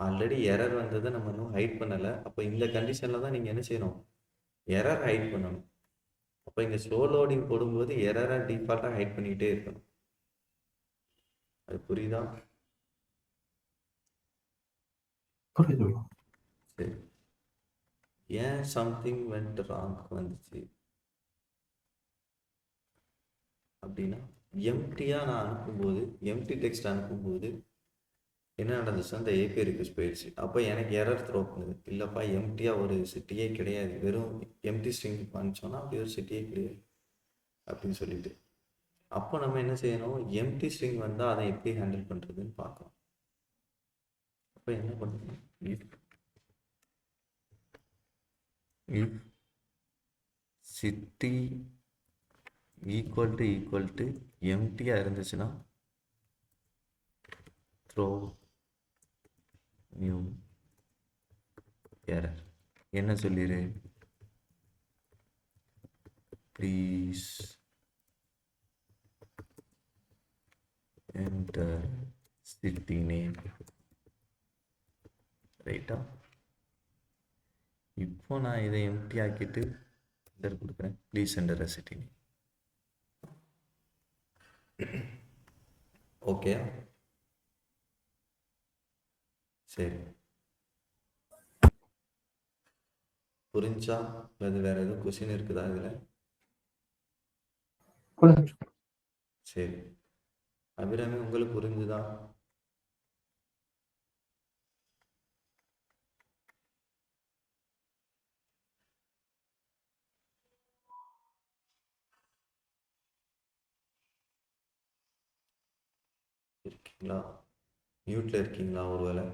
ஆல்ரெடி எரர் வந்ததை நம்ம இன்னும் ஹைட் பண்ணலை. அப்போ இந்த கண்டிஷனில் தான் நீங்கள் என்ன செய்யணும், எரர் ஹைட் பண்ணணும். அப்போ இங்கே ஸ்லோ லோடிங் போடும்போது எரரை டிஃபால்ட்டாக ஹைட் பண்ணிக்கிட்டே இருக்கணும். அது புரியுதா? புரியுது. சரி, ஏன் சம்திங் வென்ட் ராங் வந்துச்சு அப்படின்னா, எம்டியாக நான் அனுப்பும்போது, எம்டி டெக்ஸ்ட் அனுப்பும்போது என்ன நடந்துச்சு, அந்த ஏபிஐ ரிக்வெஸ்ட் போயிடுச்சு. அப்போ எனக்கு எரர் த்ரோ பண்ணுது, இல்லைப்பா எம்டியாக ஒரு சிட்டியே கிடையாது, வெறும் எம்டி ஸ்ட்ரிங் அனுப்பிச்சோன்னா அப்படி ஒரு சிட்டியே கிடையாது அப்படின்னு சொல்லிட்டு. அப்போ நம்ம என்ன செய்யணும், எம்டி ஸ்ட்ரிங் வந்தால் அதை எப்படி ஹேண்டில் பண்ணுறதுன்னு பார்க்கணும். அப்போ என்ன பண்ணணும், இஃப் சிட்டி ஈக்குவல் டு எம்டியாக இருந்துச்சுன்னா த்ரோ நியூ எரர். என்ன சொல்லிடு, ப்ளீஸ் என்டர் சிட்டி நேம். ரைட்டா? இப்போ நான் இதை எம்டி ஆக்கிட்டு என்டர் கொடுக்குறேன், please enter city name. Okay, சரி, புரிஞ்சா? அது வேற எதுவும் கொஸ்டின் இருக்குதா இதில்? புரியுது. சரி, அபிராமி உங்களுக்கு புரிஞ்சுதா? இருக்கீங்களா? மியூட்ல இருக்கீங்களா ஒருவேளை?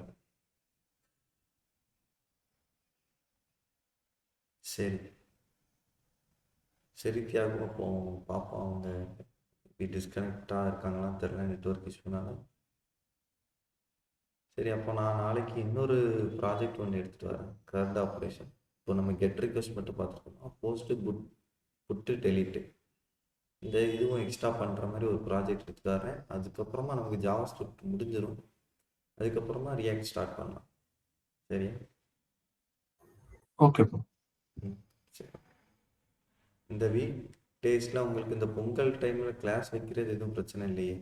சரி சரி தியாகு, அப்போ பாப்பா அவங்க டிஸ்கனெக்டாக இருக்காங்களான்னு தெரில, நெட்ஒர்க் இஷ்யூனால. சரி, அப்போ நான் நாளைக்கு இன்னொரு ப்ராஜெக்ட் ஒன்று எடுத்துகிட்டு வரேன், கர்ட் ஆப்ரேஷன். இப்போ நம்ம கெட் ரிக்வெஸ்ட் மட்டும் பார்த்துருக்கோம், போஸ்ட்டு புட்டு டெலிட்டு இந்த இதுவும் எக்ஸ்ட்ரா பண்ணுற மாதிரி ஒரு ப்ராஜெக்ட் எடுத்துகிட்டு வரேன். அதுக்கப்புறமா நமக்கு ஜாவா ஸ்கிரிப்ட் முடிஞ்சிடும். அதுக்கப்புறமா ரியாக்ட் ஸ்டார்ட் பண்ணலாம். சரியா? Okay bro. சரி, இந்த வீக் டேஸில் உங்களுக்கு இந்த பொங்கல் டைமில் கிளாஸ் வைக்கிறது எதுவும் பிரச்சனை இல்லையே?